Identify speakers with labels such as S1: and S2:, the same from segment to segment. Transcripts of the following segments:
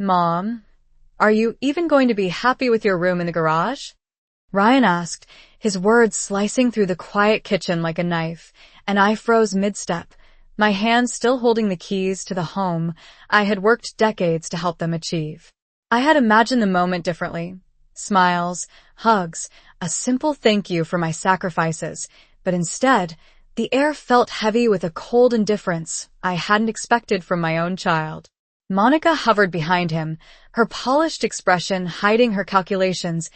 S1: Mom, are you even going to be happy with your room in the garage? Ryan asked, his words slicing through the quiet kitchen like a knife, and I froze mid-step, my hands still holding the keys to the home I had worked decades to help them achieve. I had imagined the moment differently. Smiles, hugs, a simple thank you for my sacrifices, but instead, the air felt heavy with a cold indifference I hadn't expected from my own child. Monica hovered behind him, her polished expression hiding her calculations,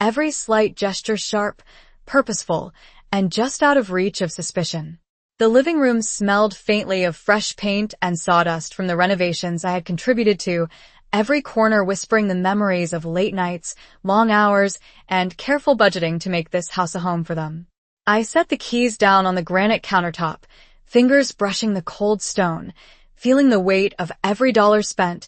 S1: every slight gesture sharp, purposeful, and just out of reach of suspicion. The living room smelled faintly of fresh paint and sawdust from the renovations I had contributed to, every corner whispering the memories of late nights, long hours, and careful budgeting to make this house a home for them. I set the keys down on the granite countertop, fingers brushing the cold stone, feeling the weight of every dollar spent,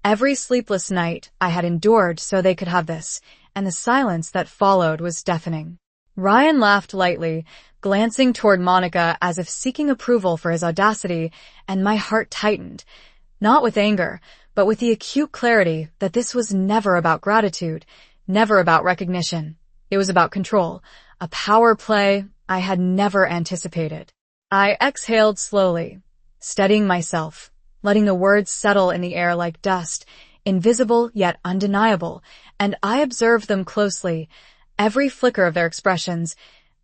S1: every sleepless night I had endured so they could have this, and the silence that followed was deafening. Ryan laughed lightly, glancing toward Monica as if seeking approval for his audacity, and my heart tightened, not with anger, but with the acute clarity that this was never about gratitude, never about recognition. It was about control, a power play I had never anticipated. I exhaled slowly, steadying myself, letting the words settle in the air like dust, invisible yet undeniable, and I observed them closely, every flicker of their expressions,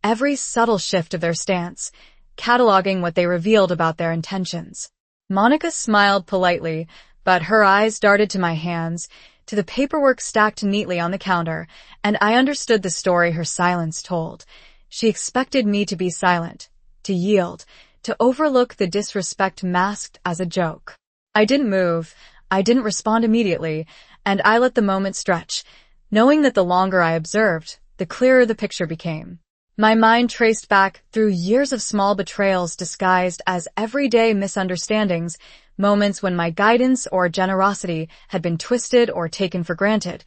S1: every subtle shift of their stance, cataloging what they revealed about their intentions. Monica smiled politely, but her eyes darted to my hands, to the paperwork stacked neatly on the counter, and I understood the story her silence told. She expected me to be silent, to yield, to overlook the disrespect masked as a joke. I didn't move, I didn't respond immediately, and I let the moment stretch, knowing that the longer I observed, the clearer the picture became. My mind traced back through years of small betrayals disguised as everyday misunderstandings, moments when my guidance or generosity had been twisted or taken for granted,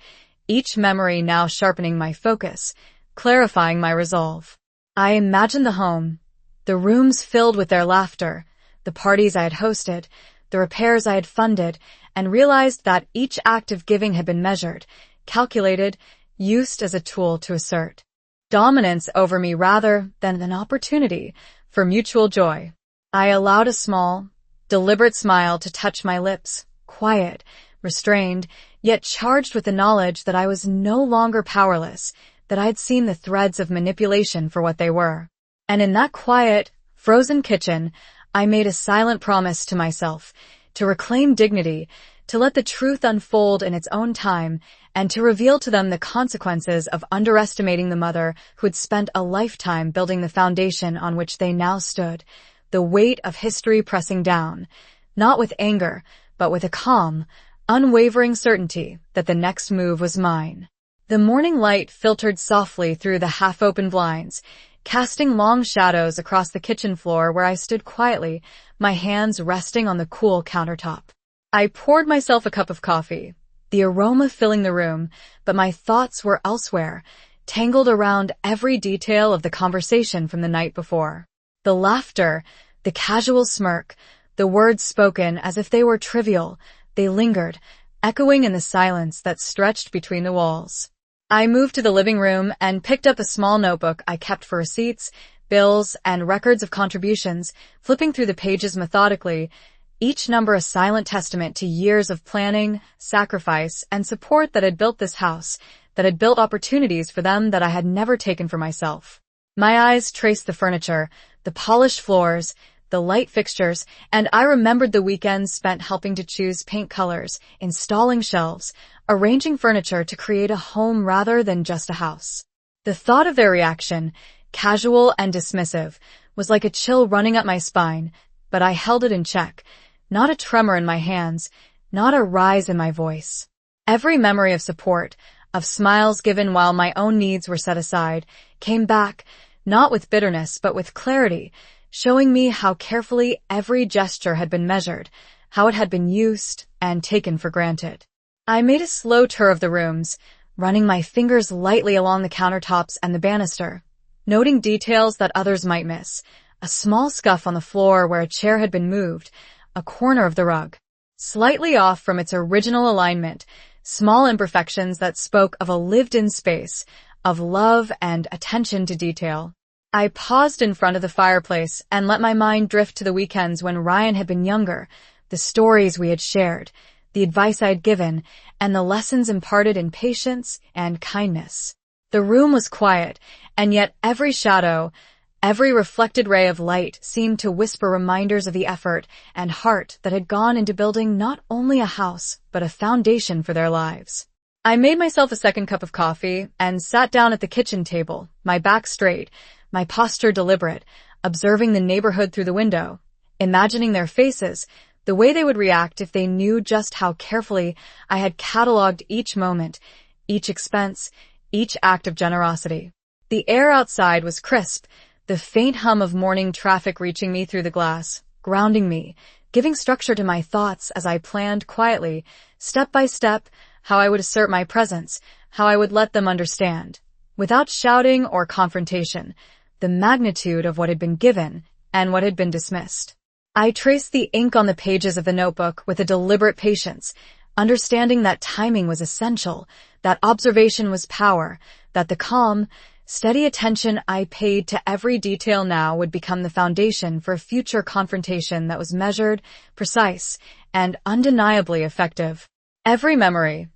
S1: each memory now sharpening my focus, clarifying my resolve. I imagined the home, the rooms filled with their laughter, the parties I had hosted, the repairs I had funded, and realized that each act of giving had been measured, calculated, used as a tool to assert dominance over me rather than an opportunity for mutual joy. I allowed a small, deliberate smile to touch my lips, quiet, restrained, yet charged with the knowledge that I was no longer powerless, that I had seen the threads of manipulation for what they were. And in that quiet, frozen kitchen, I made a silent promise to myself, to reclaim dignity, to let the truth unfold in its own time, and to reveal to them the consequences of underestimating the mother who had spent a lifetime building the foundation on which they now stood, the weight of history pressing down, not with anger, but with a calm, unwavering certainty that the next move was mine. The morning light filtered softly through the half-open blinds, casting long shadows across the kitchen floor where I stood quietly, my hands resting on the cool countertop. I poured myself a cup of coffee, the aroma filling the room, but my thoughts were elsewhere, tangled around every detail of the conversation from the night before. The laughter, the casual smirk, the words spoken as if they were trivial, they lingered, echoing in the silence that stretched between the walls. I moved to the living room and picked up a small notebook I kept for receipts, bills, and records of contributions, flipping through the pages methodically, each number a silent testament to years of planning, sacrifice, and support that had built this house, that had built opportunities for them that I had never taken for myself. My eyes traced the furniture, the polished floors, the light fixtures, and I remembered the weekends spent helping to choose paint colors, installing shelves, arranging furniture to create a home rather than just a house. The thought of their reaction, casual and dismissive, was like a chill running up my spine, but I held it in check. Not a tremor in my hands, not a rise in my voice. Every memory of support, of smiles given while my own needs were set aside, came back, not with bitterness but with clarity, showing me how carefully every gesture had been measured, how it had been used and taken for granted. I made a slow tour of the rooms, running my fingers lightly along the countertops and the banister, noting details that others might miss, a small scuff on the floor where a chair had been moved, a corner of the rug, slightly off from its original alignment, small imperfections that spoke of a lived-in space, of love and attention to detail. I paused in front of the fireplace and let my mind drift to the weekends when Ryan had been younger, the stories we had shared, the advice I'd given, and the lessons imparted in patience and kindness. The room was quiet, and yet every shadow, every reflected ray of light seemed to whisper reminders of the effort and heart that had gone into building not only a house, but a foundation for their lives. I made myself a second cup of coffee and sat down at the kitchen table, my back straight, my posture deliberate, observing the neighborhood through the window, imagining their faces, the way they would react if they knew just how carefully I had cataloged each moment, each expense, each act of generosity. The air outside was crisp, the faint hum of morning traffic reaching me through the glass, grounding me, giving structure to my thoughts as I planned quietly, step by step, how I would assert my presence, how I would let them understand, without shouting or confrontation, the magnitude of what had been given and what had been dismissed. I traced the ink on the pages of the notebook with a deliberate patience, understanding that timing was essential, that observation was power, that the calm, steady attention I paid to every detail now would become the foundation for a future confrontation that was measured, precise, and undeniably effective. Every memory,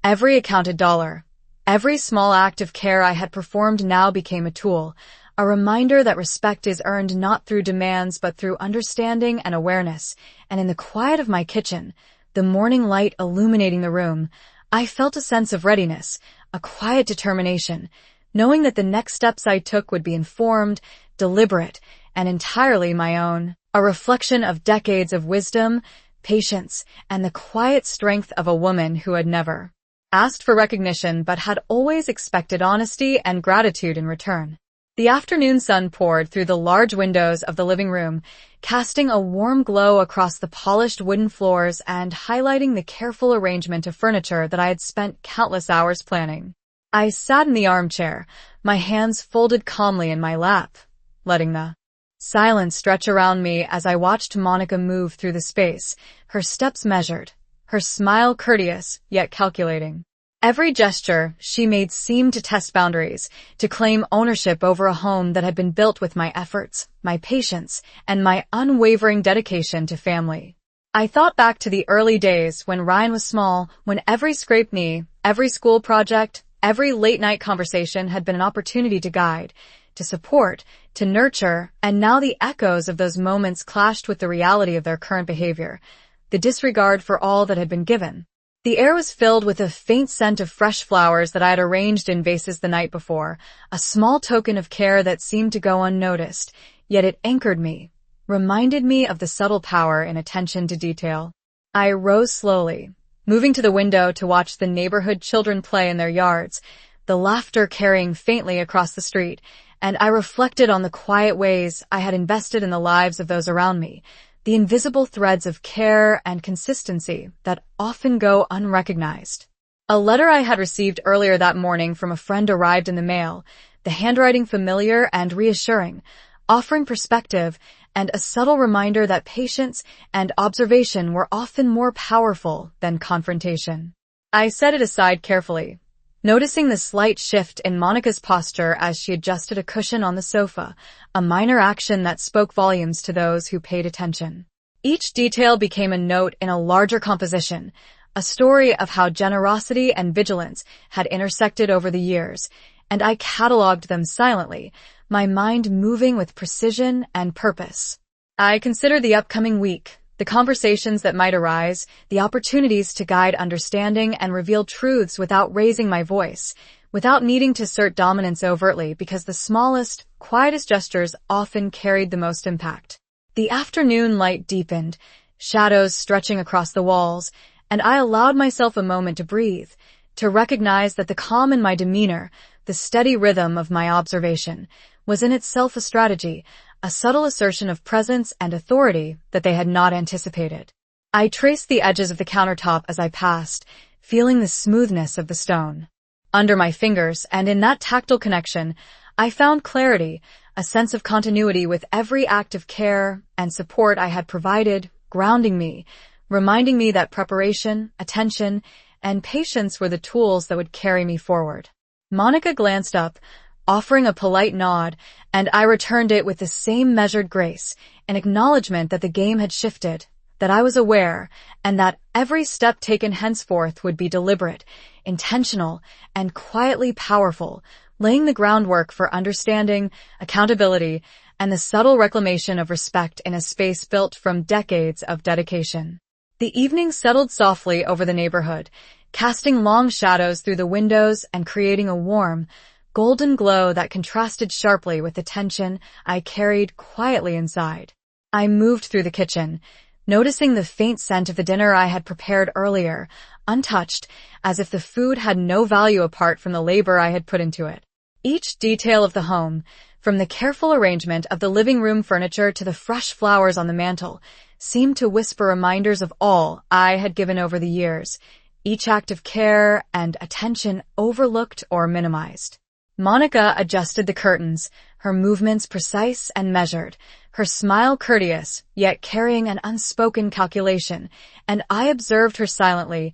S1: every accounted dollar, every small act of care I had performed now became a tool, a reminder that respect is earned not through demands but through understanding and awareness, and in the quiet of my kitchen, the morning light illuminating the room, I felt a sense of readiness, a quiet determination, knowing that the next steps I took would be informed, deliberate, and entirely my own, a reflection of decades of wisdom, patience, and the quiet strength of a woman who had never asked for recognition but had always expected honesty and gratitude in return. The afternoon sun poured through the large windows of the living room, casting a warm glow across the polished wooden floors and highlighting the careful arrangement of furniture that I had spent countless hours planning. I sat in the armchair, my hands folded calmly in my lap, letting the silence stretch around me as I watched Monica move through the space, her steps measured, her smile courteous yet calculating. Every gesture she made seemed to test boundaries, to claim ownership over a home that had been built with my efforts, my patience, and my unwavering dedication to family. I thought back to the early days when Ryan was small, when every scraped knee, every school project, every late-night conversation had been an opportunity to guide, to support, to nurture, and now the echoes of those moments clashed with the reality of their current behavior, the disregard for all that had been given. The air was filled with a faint scent of fresh flowers that I had arranged in vases the night before, a small token of care that seemed to go unnoticed, yet it anchored me, reminded me of the subtle power in attention to detail. I rose slowly, moving to the window to watch the neighborhood children play in their yards, the laughter carrying faintly across the street, and I reflected on the quiet ways I had invested in the lives of those around me, the invisible threads of care and consistency that often go unrecognized. A letter I had received earlier that morning from a friend arrived in the mail, the handwriting familiar and reassuring, offering perspective and a subtle reminder that patience and observation were often more powerful than confrontation. I set it aside carefully, noticing the slight shift in Monica's posture as she adjusted a cushion on the sofa, a minor action that spoke volumes to those who paid attention. Each detail became a note in a larger composition, a story of how generosity and vigilance had intersected over the years, and I cataloged them silently, my mind moving with precision and purpose. I considered the upcoming week, the conversations that might arise, the opportunities to guide understanding and reveal truths without raising my voice, without needing to assert dominance overtly because the smallest, quietest gestures often carried the most impact. The afternoon light deepened, shadows stretching across the walls, and I allowed myself a moment to breathe, to recognize that the calm in my demeanor, the steady rhythm of my observation, was in itself a strategy, a subtle assertion of presence and authority that they had not anticipated. I traced the edges of the countertop as I passed, feeling the smoothness of the stone under my fingers, and in that tactile connection, I found clarity, a sense of continuity with every act of care and support I had provided, grounding me, reminding me that preparation, attention, and patience were the tools that would carry me forward. Monica glanced up, offering a polite nod, and I returned it with the same measured grace, an acknowledgement that the game had shifted, that I was aware, and that every step taken henceforth would be deliberate, intentional, and quietly powerful, laying the groundwork for understanding, accountability, and the subtle reclamation of respect in a space built from decades of dedication. The evening settled softly over the neighborhood, casting long shadows through the windows and creating a warm, golden glow that contrasted sharply with the tension I carried quietly inside. I moved through the kitchen, noticing the faint scent of the dinner I had prepared earlier, untouched, as if the food had no value apart from the labor I had put into it. Each detail of the home, from the careful arrangement of the living room furniture to the fresh flowers on the mantel, seemed to whisper reminders of all I had given over the years, each act of care and attention overlooked or minimized. Monica adjusted the curtains, her movements precise and measured, her smile courteous, yet carrying an unspoken calculation, and I observed her silently,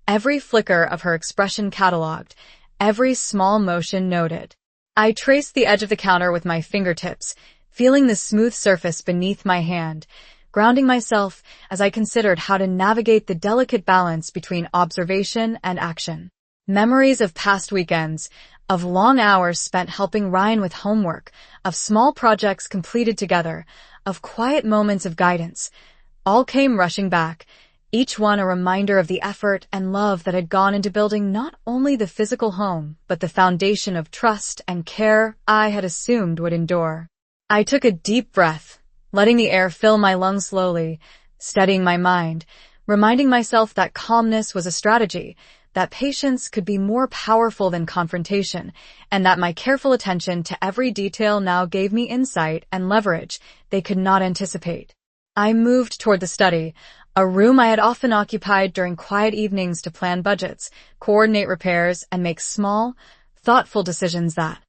S1: every flicker of her expression catalogued, every small motion noted. I traced the edge of the counter with my fingertips, feeling the smooth surface beneath my hand, grounding myself as I considered how to navigate the delicate balance between observation and action. Memories of past weekends, of long hours spent helping Ryan with homework, of small projects completed together, of quiet moments of guidance, all came rushing back, each one a reminder of the effort and love that had gone into building not only the physical home, but the foundation of trust and care I had assumed would endure. I took a deep breath, letting the air fill my lungs slowly, steadying my mind, reminding myself that calmness was a strategy, that patience could be more powerful than confrontation, and that my careful attention to every detail now gave me insight and leverage they could not anticipate. I moved toward the study, a room I had often occupied during quiet evenings to plan budgets, coordinate repairs, and make small, thoughtful decisions that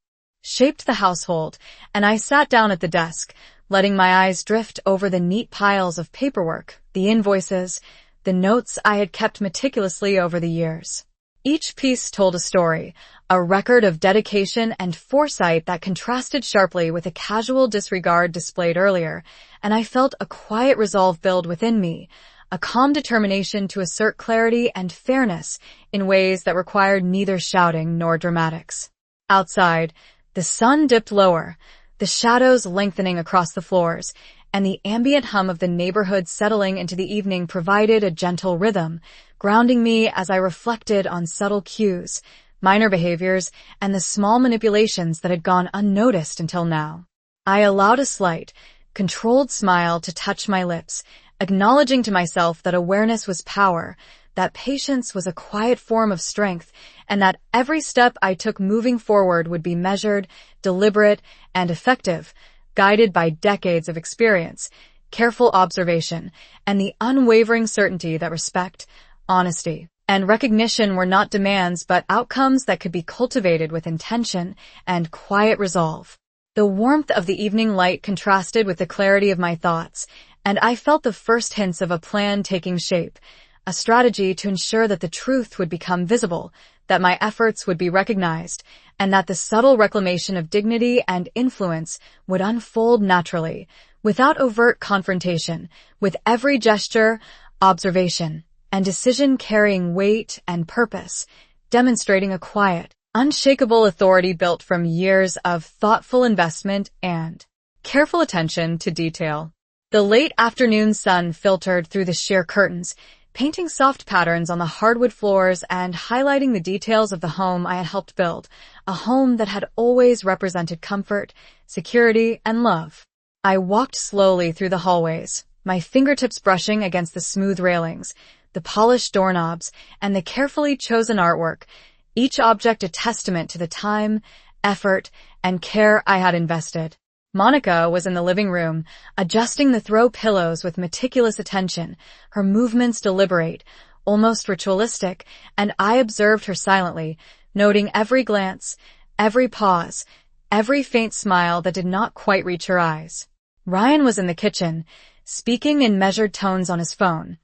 S1: shaped the household, and I sat down at the desk, letting my eyes drift over the neat piles of paperwork, the invoices, the notes I had kept meticulously over the years. Each piece told a story, a record of dedication and foresight that contrasted sharply with the casual disregard displayed earlier, and I felt a quiet resolve build within me, a calm determination to assert clarity and fairness in ways that required neither shouting nor dramatics. Outside, the sun dipped lower, the shadows lengthening across the floors, and the ambient hum of the neighborhood settling into the evening provided a gentle rhythm, grounding me as I reflected on subtle cues, minor behaviors, and the small manipulations that had gone unnoticed until now. I allowed a slight, controlled smile to touch my lips, acknowledging to myself that awareness was power, that patience was a quiet form of strength, and that every step I took moving forward would be measured, deliberate, and effective, guided by decades of experience, careful observation, and the unwavering certainty that respect, honesty, and recognition were not demands but outcomes that could be cultivated with intention and quiet resolve. The warmth of the evening light contrasted with the clarity of my thoughts, and I felt the first hints of a plan taking shape, a strategy to ensure that the truth would become visible, that my efforts would be recognized, and that the subtle reclamation of dignity and influence would unfold naturally, without overt confrontation, with every gesture, observation, and decision carrying weight and purpose, demonstrating a quiet, unshakable authority built from years of thoughtful investment and careful attention to detail. The late afternoon sun filtered through the sheer curtains, painting soft patterns on the hardwood floors and highlighting the details of the home I had helped build, a home that had always represented comfort, security, and love. I walked slowly through the hallways, my fingertips brushing against the smooth railings, the polished doorknobs, and the carefully chosen artwork, each object a testament to the time, effort, and care I had invested. Monica was in the living room, adjusting the throw pillows with meticulous attention, her movements deliberate, almost ritualistic, and I observed her silently, noting every glance, every pause, every faint smile that did not quite reach her eyes. Ryan was in the kitchen, speaking in measured tones on his phone,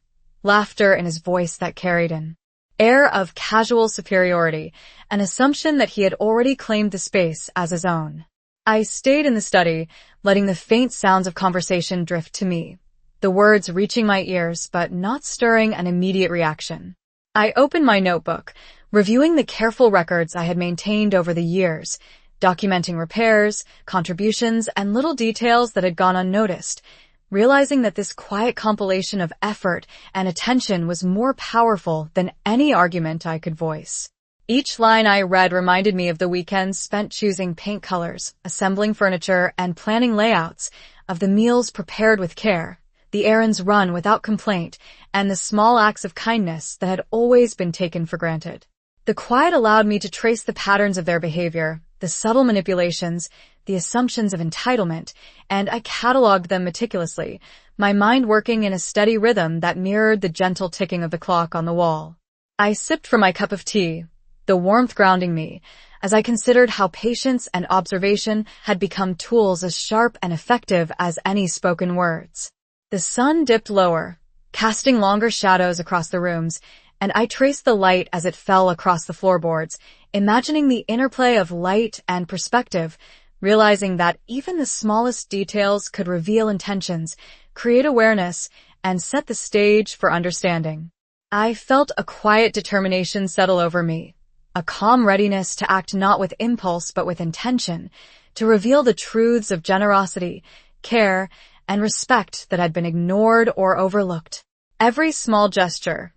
S1: laughter in his voice that carried an air of casual superiority, an assumption that he had already claimed the space as his own. I stayed in the study, letting the faint sounds of conversation drift to me, the words reaching my ears but not stirring an immediate reaction. I opened my notebook, reviewing the careful records I had maintained over the years, documenting repairs, contributions, and little details that had gone unnoticed, realizing that this quiet compilation of effort and attention was more powerful than any argument I could voice. Each line I read reminded me of the weekends spent choosing paint colors, assembling furniture, and planning layouts, of the meals prepared with care, the errands run without complaint, and the small acts of kindness that had always been taken for granted. The quiet allowed me to trace the patterns of their behavior, the subtle manipulations, the assumptions of entitlement, and I cataloged them meticulously, my mind working in a steady rhythm that mirrored the gentle ticking of the clock on the wall. I sipped from my cup of tea, the warmth grounding me, as I considered how patience and observation had become tools as sharp and effective as any spoken words. The sun dipped lower, casting longer shadows across the rooms, and I traced the light as it fell across the floorboards, imagining the interplay of light and perspective, realizing that even the smallest details could reveal intentions, create awareness, and set the stage for understanding. I felt a quiet determination settle over me, a calm readiness to act not with impulse but with intention, to reveal the truths of generosity, care, and respect that had been ignored or overlooked. Every small gesture,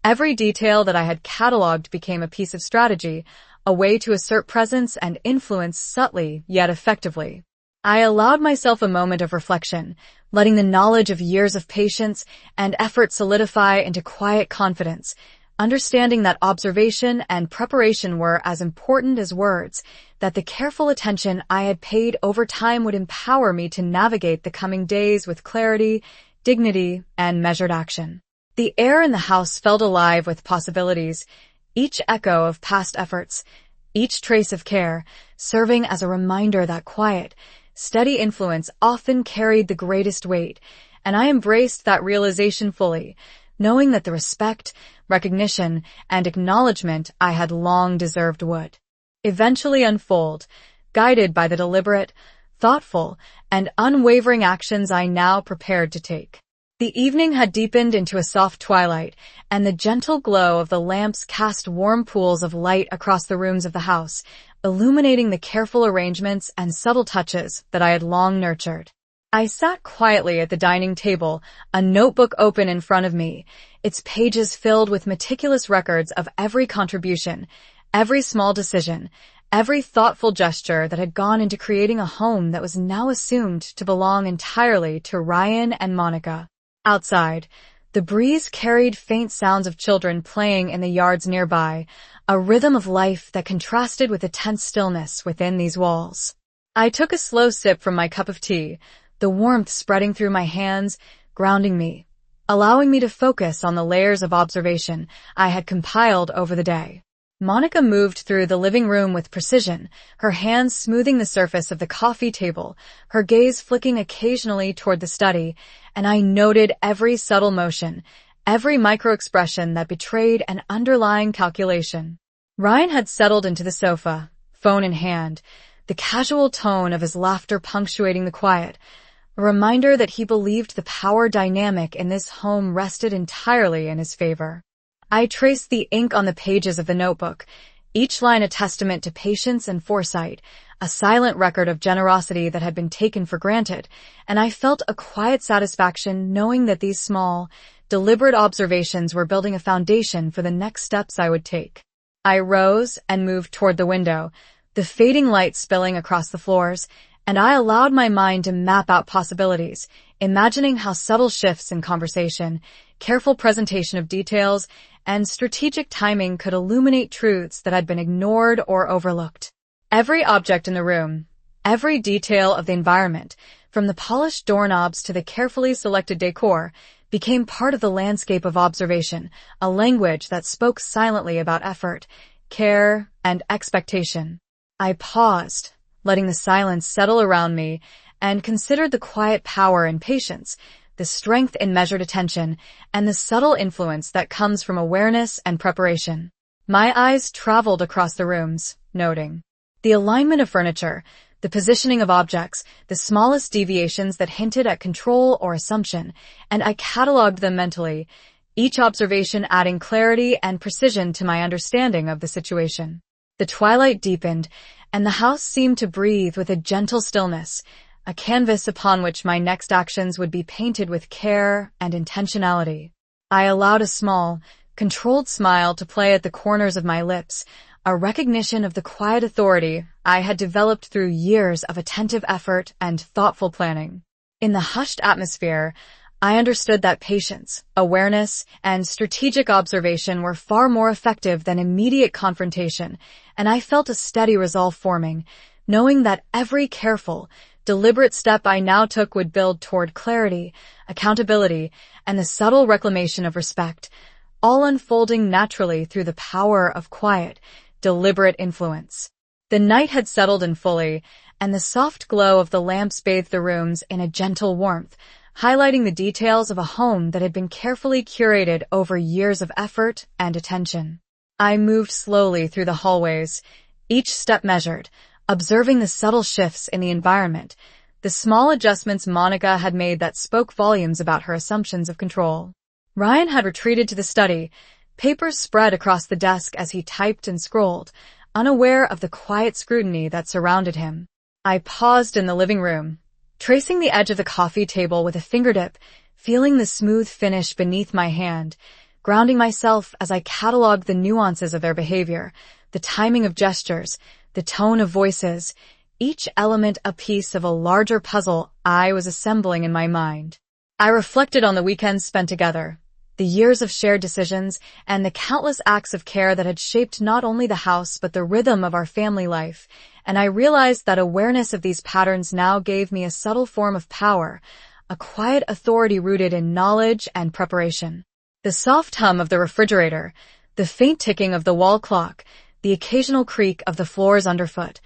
S1: every detail that I had cataloged became a piece of strategy, a way to assert presence and influence subtly yet effectively. I allowed myself a moment of reflection, letting the knowledge of years of patience and effort solidify into quiet confidence, understanding that observation and preparation were as important as words, that the careful attention I had paid over time would empower me to navigate the coming days with clarity, dignity, and measured action. The air in the house felt alive with possibilities, each echo of past efforts, each trace of care, serving as a reminder that quiet, steady influence often carried the greatest weight, and I embraced that realization fully, knowing that the respect, recognition, and acknowledgement I had long deserved would eventually unfold, guided by the deliberate, thoughtful, and unwavering actions I now prepared to take. The evening had deepened into a soft twilight, and the gentle glow of the lamps cast warm pools of light across the rooms of the house, illuminating the careful arrangements and subtle touches that I had long nurtured. I sat quietly at the dining table, a notebook open in front of me, its pages filled with meticulous records of every contribution, every small decision, every thoughtful gesture that had gone into creating a home that was now assumed to belong entirely to Ryan and Monica. Outside, the breeze carried faint sounds of children playing in the yards nearby, a rhythm of life that contrasted with the tense stillness within these walls. I took a slow sip from my cup of tea, the warmth spreading through my hands, grounding me, allowing me to focus on the layers of observation I had compiled over the day. Monica moved through the living room with precision, her hands smoothing the surface of the coffee table, her gaze flicking occasionally toward the study, and I noted every subtle motion, every microexpression that betrayed an underlying calculation. Ryan had settled into the sofa, phone in hand, the casual tone of his laughter punctuating the quiet, a reminder that he believed the power dynamic in this home rested entirely in his favor. I traced the ink on the pages of the notebook, each line a testament to patience and foresight, a silent record of generosity that had been taken for granted, and I felt a quiet satisfaction knowing that these small, deliberate observations were building a foundation for the next steps I would take. I rose and moved toward the window, the fading light spilling across the floors, and I allowed my mind to map out possibilities, imagining how subtle shifts in conversation, careful presentation of details, and strategic timing could illuminate truths that had been ignored or overlooked. Every object in the room, every detail of the environment, from the polished doorknobs to the carefully selected decor, became part of the landscape of observation, a language that spoke silently about effort, care, and expectation. I paused, letting the silence settle around me, and considered the quiet power and patience, the the strength in measured attention, and the subtle influence that comes from awareness and preparation. My eyes traveled across the rooms, noting the alignment of furniture, the positioning of objects, the smallest deviations that hinted at control or assumption, and I cataloged them mentally, each observation adding clarity and precision to my understanding of the situation. The twilight deepened, and the house seemed to breathe with a gentle stillness, a canvas upon which my next actions would be painted with care and intentionality. I allowed a small, controlled smile to play at the corners of my lips, a recognition of the quiet authority I had developed through years of attentive effort and thoughtful planning. In the hushed atmosphere, I understood that patience, awareness, and strategic observation were far more effective than immediate confrontation, and I felt a steady resolve forming, knowing that every careful, deliberate step I now took would build toward clarity, accountability, and the subtle reclamation of respect, all unfolding naturally through the power of quiet, deliberate influence. The night had settled in fully, and the soft glow of the lamps bathed the rooms in a gentle warmth, highlighting the details of a home that had been carefully curated over years of effort and attention. I moved slowly through the hallways, each step measured, observing the subtle shifts in the environment, the small adjustments Monica had made that spoke volumes about her assumptions of control. Ryan had retreated to the study, papers spread across the desk as he typed and scrolled, unaware of the quiet scrutiny that surrounded him. I paused in the living room, tracing the edge of the coffee table with a fingertip, feeling the smooth finish beneath my hand, grounding myself as I cataloged the nuances of their behavior, the timing of gestures, the tone of voices, each element a piece of a larger puzzle I was assembling in my mind. I reflected on the weekends spent together, the years of shared decisions, and the countless acts of care that had shaped not only the house but the rhythm of our family life, and I realized that awareness of these patterns now gave me a subtle form of power, a quiet authority rooted in knowledge and preparation. The soft hum of the refrigerator, the faint ticking of the wall clock, the occasional creak of the floors underfoot,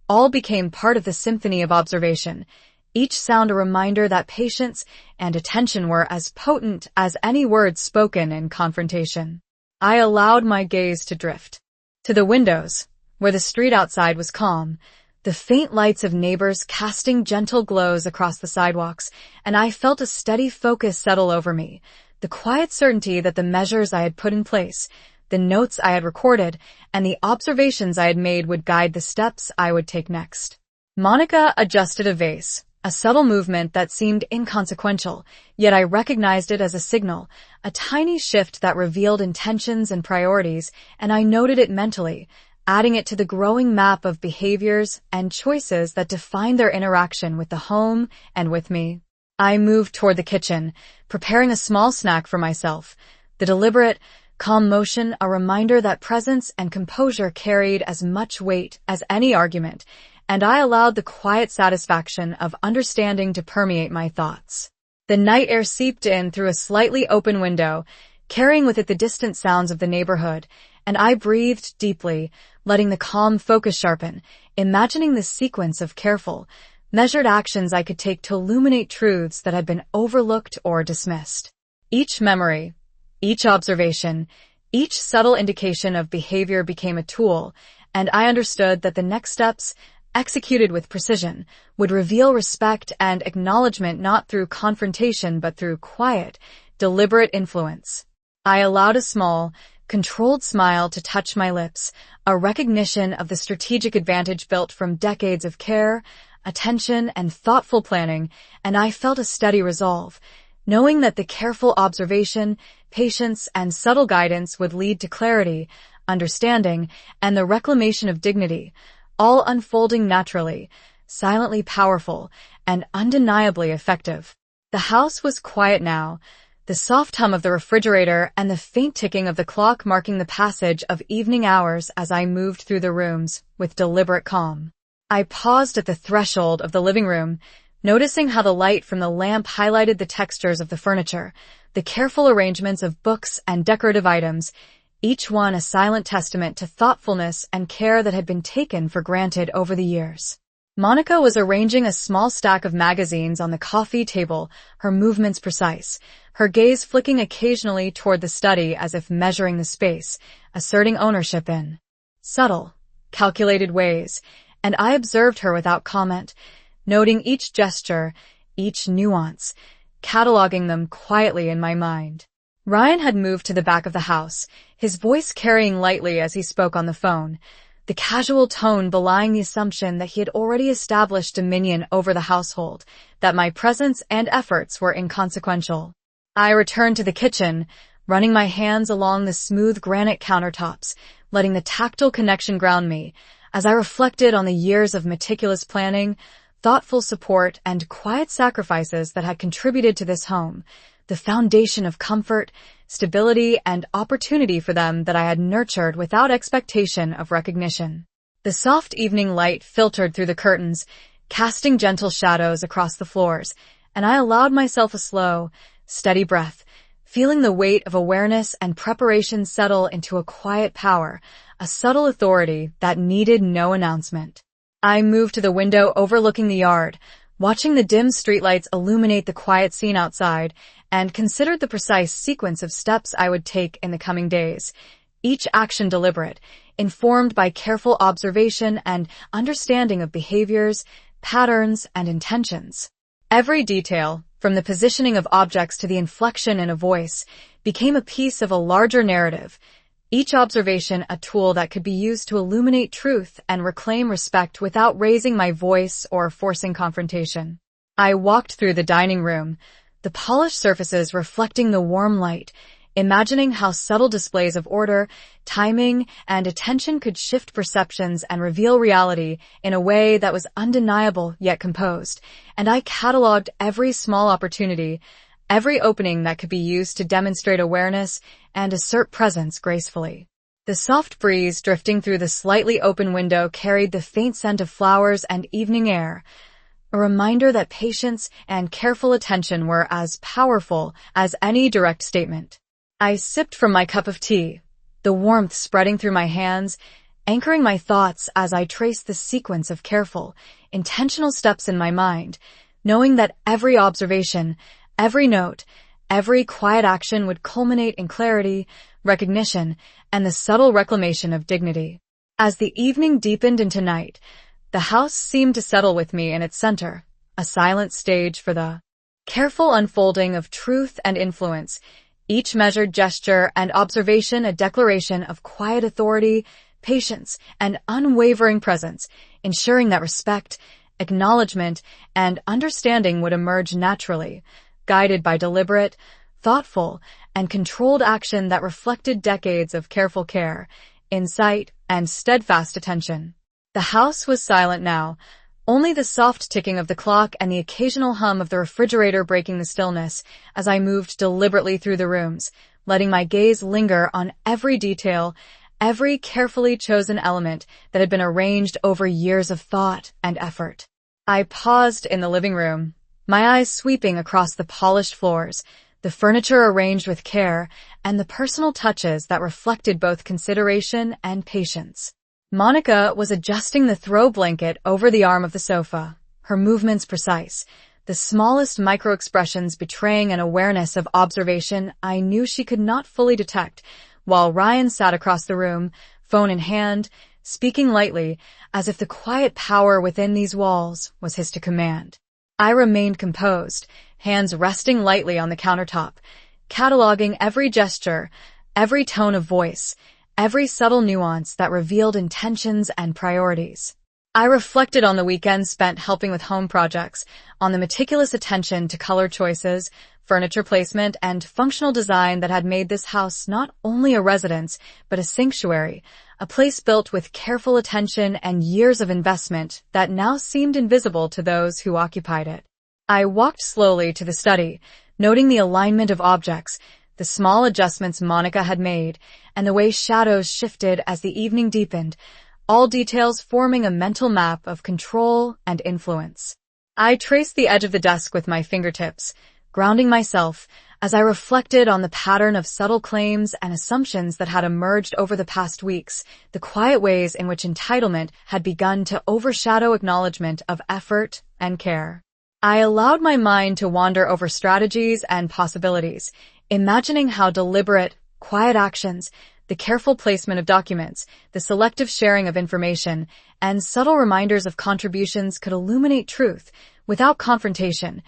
S1: all became part of the symphony of observation, each sound a reminder that patience and attention were as potent as any words spoken in confrontation. I allowed my gaze to drift to the windows, where the street outside was calm, the faint lights of neighbors casting gentle glows across the sidewalks, and I felt a steady focus settle over me, the quiet certainty that the measures I had put in place, the notes I had recorded, and the observations I had made would guide the steps I would take next. Monica adjusted a vase, a subtle movement that seemed inconsequential, yet I recognized it as a signal, a tiny shift that revealed intentions and priorities, and I noted it mentally, adding it to the growing map of behaviors and choices that define their interaction with the home and with me. I moved toward the kitchen, preparing a small snack for myself, the deliberate, calm motion a reminder that presence and composure carried as much weight as any argument, and I allowed the quiet satisfaction of understanding to permeate my thoughts. The night air seeped in through a slightly open window, carrying with it the distant sounds of the neighborhood, and I breathed deeply, letting the calm focus sharpen, imagining the sequence of careful, measured actions I could take to illuminate truths that had been overlooked or dismissed. Each memory, each observation, each subtle indication of behavior became a tool, and I understood that the next steps, executed with precision, would reveal respect and acknowledgement not through confrontation but through quiet, deliberate influence. I allowed a small, controlled smile to touch my lips, a recognition of the strategic advantage built from decades of care, attention, and thoughtful planning, and I felt a steady resolve, knowing that the careful observation, patience, and subtle guidance would lead to clarity, understanding, and the reclamation of dignity, all unfolding naturally, silently powerful, and undeniably effective. The house was quiet now, the soft hum of the refrigerator and the faint ticking of the clock marking the passage of evening hours as I moved through the rooms with deliberate calm. I paused at the threshold of the living room, noticing how the light from the lamp highlighted the textures of the furniture, the careful arrangements of books and decorative items, each one a silent testament to thoughtfulness and care that had been taken for granted over the years. Monica was arranging a small stack of magazines on the coffee table, her movements precise, her gaze flicking occasionally toward the study as if measuring the space, asserting ownership in subtle, calculated ways, and I observed her without comment, noting each gesture, each nuance, cataloging them quietly in my mind. Ryan had moved to the back of the house, his voice carrying lightly as he spoke on the phone, the casual tone belying the assumption that he had already established dominion over the household, that my presence and efforts were inconsequential. I returned to the kitchen, running my hands along the smooth granite countertops, letting the tactile connection ground me, as I reflected on the years of meticulous planning, thoughtful support, and quiet sacrifices that had contributed to this home, the foundation of comfort, stability, and opportunity for them that I had nurtured without expectation of recognition. The soft evening light filtered through the curtains, casting gentle shadows across the floors, and I allowed myself a slow, steady breath, feeling the weight of awareness and preparation settle into a quiet power, a subtle authority that needed no announcement. I moved to the window overlooking the yard, watching the dim streetlights illuminate the quiet scene outside, and considered the precise sequence of steps I would take in the coming days, each action deliberate, informed by careful observation and understanding of behaviors, patterns, and intentions. Every detail, from the positioning of objects to the inflection in a voice, became a piece of a larger narrative, each observation a tool that could be used to illuminate truth and reclaim respect without raising my voice or forcing confrontation. I walked through the dining room, the polished surfaces reflecting the warm light, imagining how subtle displays of order, timing, and attention could shift perceptions and reveal reality in a way that was undeniable yet composed, and I cataloged every small opportunity, every opening that could be used to demonstrate awareness and assert presence gracefully. The soft breeze drifting through the slightly open window carried the faint scent of flowers and evening air, a reminder that patience and careful attention were as powerful as any direct statement. I sipped from my cup of tea, the warmth spreading through my hands, anchoring my thoughts as I traced the sequence of careful, intentional steps in my mind, knowing that every observation, every note, every quiet action would culminate in clarity, recognition, and the subtle reclamation of dignity. As the evening deepened into night, the house seemed to settle with me in its center, a silent stage for the careful unfolding of truth and influence, each measured gesture and observation a declaration of quiet authority, patience, and unwavering presence, ensuring that respect, acknowledgement, and understanding would emerge naturally, guided by deliberate, thoughtful, and controlled action that reflected decades of careful care, insight, and steadfast attention. The house was silent now, only the soft ticking of the clock and the occasional hum of the refrigerator breaking the stillness as I moved deliberately through the rooms, letting my gaze linger on every detail, every carefully chosen element that had been arranged over years of thought and effort. I paused in the living room, my eyes sweeping across the polished floors, the furniture arranged with care, and the personal touches that reflected both consideration and patience. Monica was adjusting the throw blanket over the arm of the sofa, her movements precise, the smallest microexpressions betraying an awareness of observation I knew she could not fully detect, while Ryan sat across the room, phone in hand, speaking lightly, as if the quiet power within these walls was his to command. I remained composed, hands resting lightly on the countertop, cataloging every gesture, every tone of voice, every subtle nuance that revealed intentions and priorities. I reflected on the weekend spent helping with home projects, on the meticulous attention to color choices, furniture placement, and functional design that had made this house not only a residence, but a sanctuary, a place built with careful attention and years of investment that now seemed invisible to those who occupied it. I walked slowly to the study, noting the alignment of objects, the small adjustments Monica had made, and the way shadows shifted as the evening deepened, all details forming a mental map of control and influence. I traced the edge of the desk with my fingertips, grounding myself As I reflected on the pattern of subtle claims and assumptions that had emerged over the past weeks, the quiet ways in which entitlement had begun to overshadow acknowledgement of effort and care. I allowed my mind to wander over strategies and possibilities, imagining how deliberate, quiet actions, the careful placement of documents, the selective sharing of information, and subtle reminders of contributions could illuminate truth without confrontation,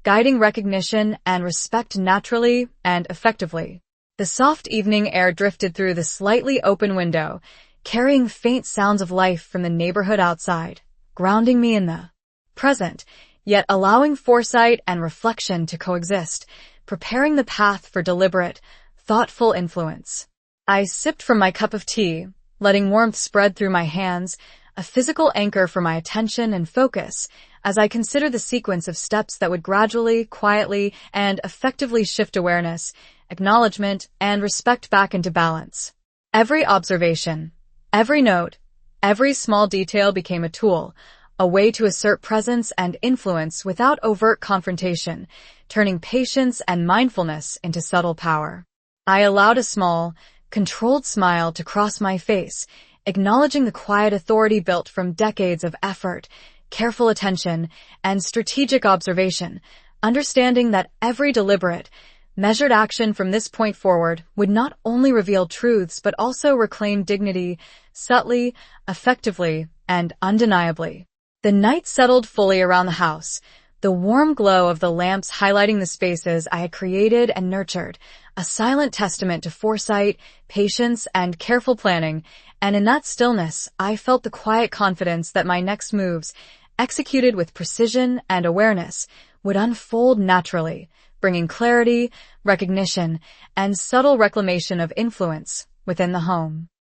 S1: guiding recognition and respect naturally and effectively. The soft evening air drifted through the slightly open window, carrying faint sounds of life from the neighborhood outside, grounding me in the present, yet allowing foresight and reflection to coexist, preparing the path for deliberate, thoughtful influence. I sipped from my cup of tea, letting warmth spread through my hands, a physical anchor for my attention and focus, as I consider the sequence of steps that would gradually, quietly, and effectively shift awareness, acknowledgement, and respect back into balance. Every observation, every note, every small detail became a tool, a way to assert presence and influence without overt confrontation, turning patience and mindfulness into subtle power. I allowed a small, controlled smile to cross my face, acknowledging the quiet authority built from decades of effort, careful attention, and strategic observation, understanding that every deliberate, measured action from this point forward would not only reveal truths but also reclaim dignity, subtly, effectively, and undeniably. The night settled fully around the house, the warm glow of the lamps highlighting the spaces I had created and nurtured, a silent testament to foresight, patience, and careful planning, and in that stillness, I felt the quiet confidence that my next moves, executed with precision and awareness, would unfold naturally, bringing clarity, recognition, and subtle reclamation of influence within the home.